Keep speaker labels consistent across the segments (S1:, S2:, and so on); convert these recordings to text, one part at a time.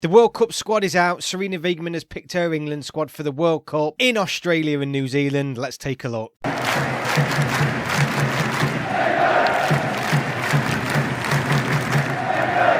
S1: The World Cup squad is out. Sarina Weigman has picked her England squad for the World Cup in Australia and New Zealand. Let's take a look.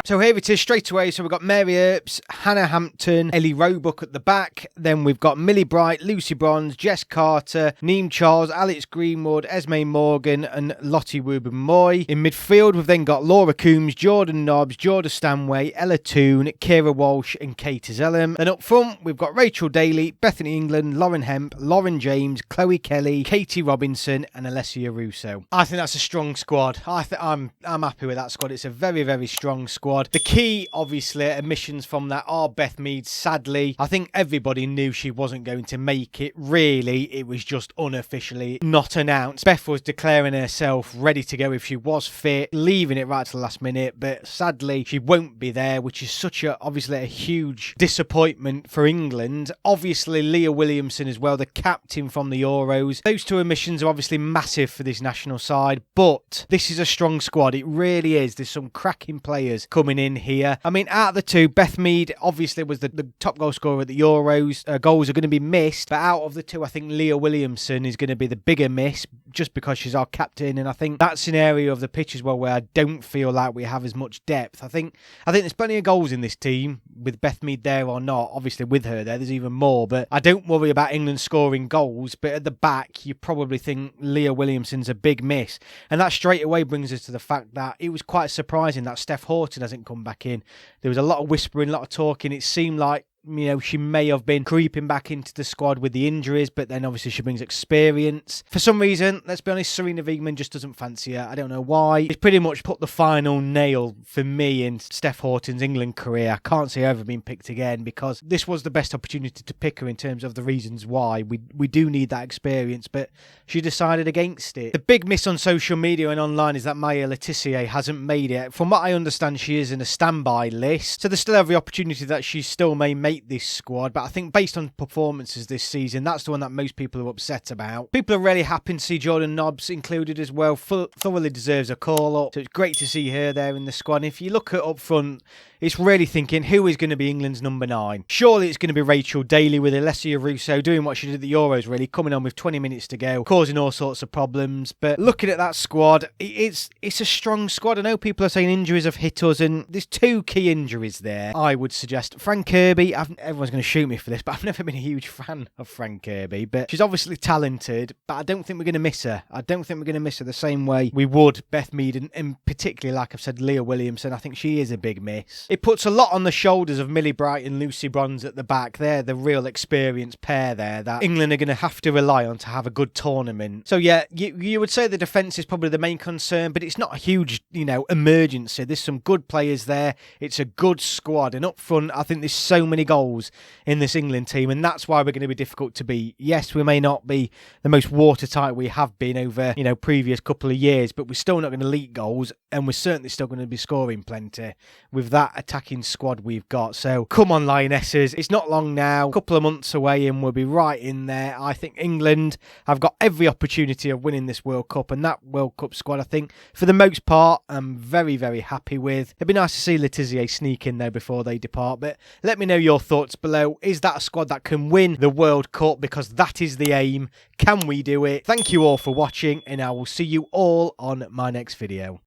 S1: So here it is straight away. So we've got Mary Earps, Hannah Hampton, Ellie Roebuck at the back. Then we've got Millie Bright, Lucy Bronze, Jess Carter, Neem Charles, Alex Greenwood, Esme Morgan and Lottie Wubben-Moy. In midfield, we've then got Laura Coombs, Jordan Nobbs, Jordan Stanway, Ella Toone, Kira Walsh and Kate Zellum. Then up front, we've got Rachel Daly, Bethany England, Lauren Hemp, Lauren James, Chloe Kelly, Katie Robinson and Alessia Russo. I think that's a strong squad. I'm happy with that squad. It's a very, very strong squad. The key, obviously, omissions from that are Beth Mead. Sadly, I think everybody knew she wasn't going to make it. Really, it was just unofficially not announced. Beth was declaring herself ready to go if she was fit, leaving it right to the last minute, but sadly, she won't be there, which is obviously a huge disappointment for England. Obviously, Leah Williamson as well, the captain from the Euros. Those two omissions are obviously massive for this national side, but this is a strong squad. It really is. There's some cracking players coming in here. I mean, out of the two, Beth Mead obviously was the top goal scorer at the Euros. Goals are going to be missed, but out of the two, I think Leah Williamson is going to be the bigger miss just because she's our captain, and I think that's an area of the pitch as well where I don't feel like we have as much depth. I think there's plenty of goals in this team with Beth Mead there or not. Obviously with her there's even more, but I don't worry about England scoring goals, but at the back you probably think Leah Williamson's a big miss, and that straight away brings us to the fact that it was quite surprising that Steph Houghton hasn't come back in. There was a lot of whispering, a lot of talking. It seemed like, you know, she may have been creeping back into the squad with the injuries, but then obviously she brings experience. For some reason, let's be honest, Sarina Weigman just doesn't fancy her. I don't know why. It's pretty much put the final nail for me in Steph Houghton's England career. I can't see her ever being picked again because this was the best opportunity to pick her in terms of the reasons why. We do need that experience, but she decided against it. The big miss on social media and online is that Maya Letitia hasn't made it. From what I understand, she is in a standby list, so there's still every opportunity that she still may make this squad, but I think based on performances this season, that's the one that most people are upset about. People are really happy to see Jordan Nobbs included as well. Thoroughly deserves a call up, so it's great to see her there in the squad. And if you look at up front, it's really thinking who is going to be England's number 9. Surely it's going to be Rachel Daly with Alessia Russo doing what she did at the Euros, really coming on with 20 minutes to go, causing all sorts of problems. But looking at that squad, it's a strong squad. I know people are saying injuries have hit us, and there's 2 key injuries there. I would suggest Fran Kirby. Everyone's going to shoot me for this, but I've never been a huge fan of Fran Kirby, but she's obviously talented, but I don't think we're going to miss her. I don't think we're going to miss her the same way we would Beth Mead, and particularly, like I've said, Leah Williamson. I think she is a big miss. It puts a lot on the shoulders of Millie Bright and Lucy Bronze at the back. They're the real experienced pair there that England are going to have to rely on to have a good tournament. So yeah, you would say the defence is probably the main concern, but it's not a huge, emergency. There's some good players there. It's a good squad, and up front, I think there's so many goals in this England team, and that's why we're going to be difficult to beat. Yes, we may not be the most watertight we have been over, previous couple of years, but we're still not going to leak goals, and we're certainly still going to be scoring plenty with that attacking squad we've got. So come on, Lionesses, it's not long now, a couple of months away, and we'll be right in there. I think England have got every opportunity of winning this World Cup, and that World Cup squad, I think, for the most part, I'm very, very happy with. It'd be nice to see Letitia sneak in there before they depart, but let me know your thoughts below. Is that a squad that can win the World Cup? Because that is the aim. Can we do it? Thank you all for watching, and I will see you all on my next video.